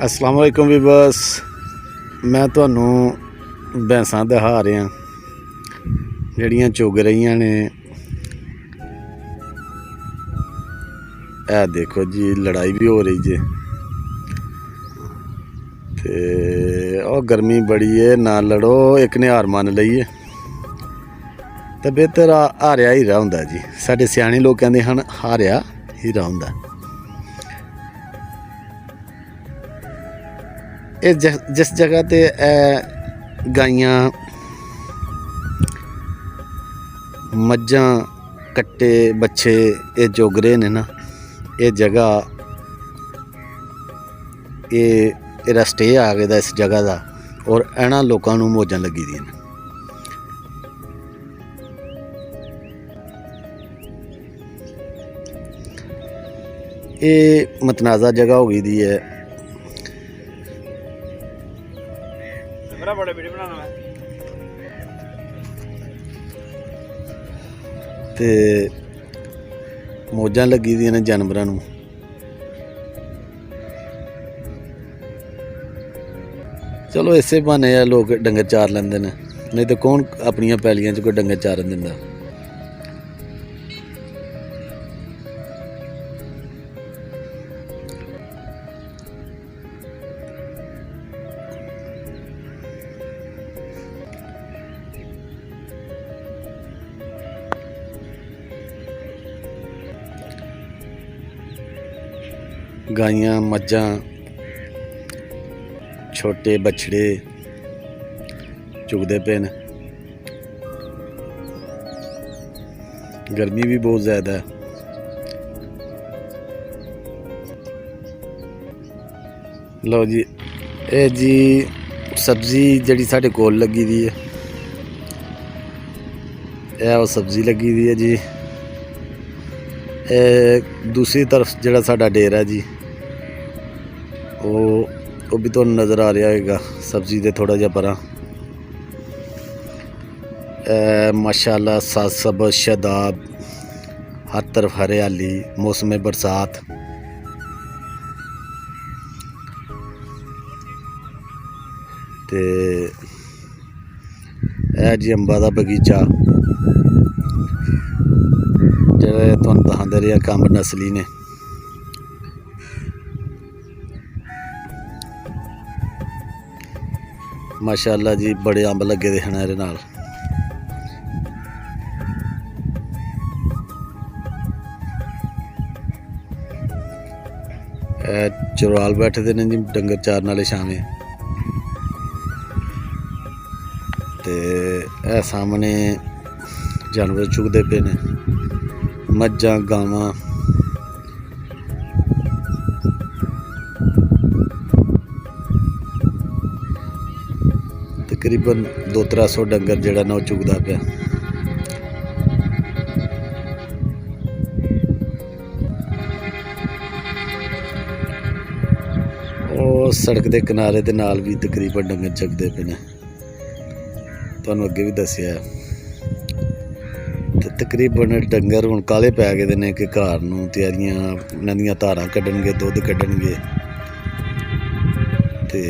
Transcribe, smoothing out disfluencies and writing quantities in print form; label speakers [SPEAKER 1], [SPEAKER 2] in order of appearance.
[SPEAKER 1] अस्सलाम वालेकुम वीवर्स, मैं तुहानू भैंसां दिखा रहा जड़ियाँ चुग रही ने। ए देखो जी, लड़ाई भी हो रही जे ते और गर्मी बड़ी है, ना लड़ो, एक ने हार मान ली है तो बेहतर हारिया हीरा हुंदा जी। साडे सियाणे लोग कहंदे हन हारिया हीरा हुंदा। जिस जगह ते गाइयां मज्जां कट्टे बच्छे ये चुग रहे ने ना, ये जगह ये स्टे आ गया इस जगह का और इन्हां लोगों नूं मौजां लगी दी ने। ये मतनाज़ा जगह हो गई दी है। ते मौजां लगी दी ने जानवरां नूं। चलो इसे बहाने लोग डंगर चार लेंदे ने, नहीं तो कौन अपनियां पैलियां च कोई डंगर चारन दिंदा। गाइयां मज्जां छोटे बछड़े चुगदे पे न। गर्मी भी बहुत ज़्यादा है। लो जी, ये जी सब्जी जड़ी साढ़े कोल लगी दी है, यह वो सब्जी लगी दी है जी। दूसरी तरफ जड़ा साडा डेरा है जी, वो भी तो नज़र आ रहा होगा सब्जी दे थोड़ा जा परा। माशाल्लाह सासब शदाब, हर तरफ हरियाली, मौसम बरसात। ते जी अंबा दा बगीचा जेह्ड़े तुहानू दखांदे रेहा कंब नस्ली ने। माशाल्लाह जी, बड़े अंब लगे दे हैं इहदे नाल। चुराल बैठे दे ने जी डंगर चारन वाले छावें। ते सामने जानवर चुगदे पे ने, मज्जां गावां। तकरीबन 200-300 डंगर जड़ा ना चुगदा पिया। और सड़क के किनारे दे नाल भी तकरीबन डंगर चुगदे पे ने, तुहानू अगे भी दस्सिया है। तकरीबन डंगर हुण काले पै गए ने कि घर नूं तैयारियां इन्हां दियां धारां कड्ढणगे, दुद्ध कड्ढणगे। ते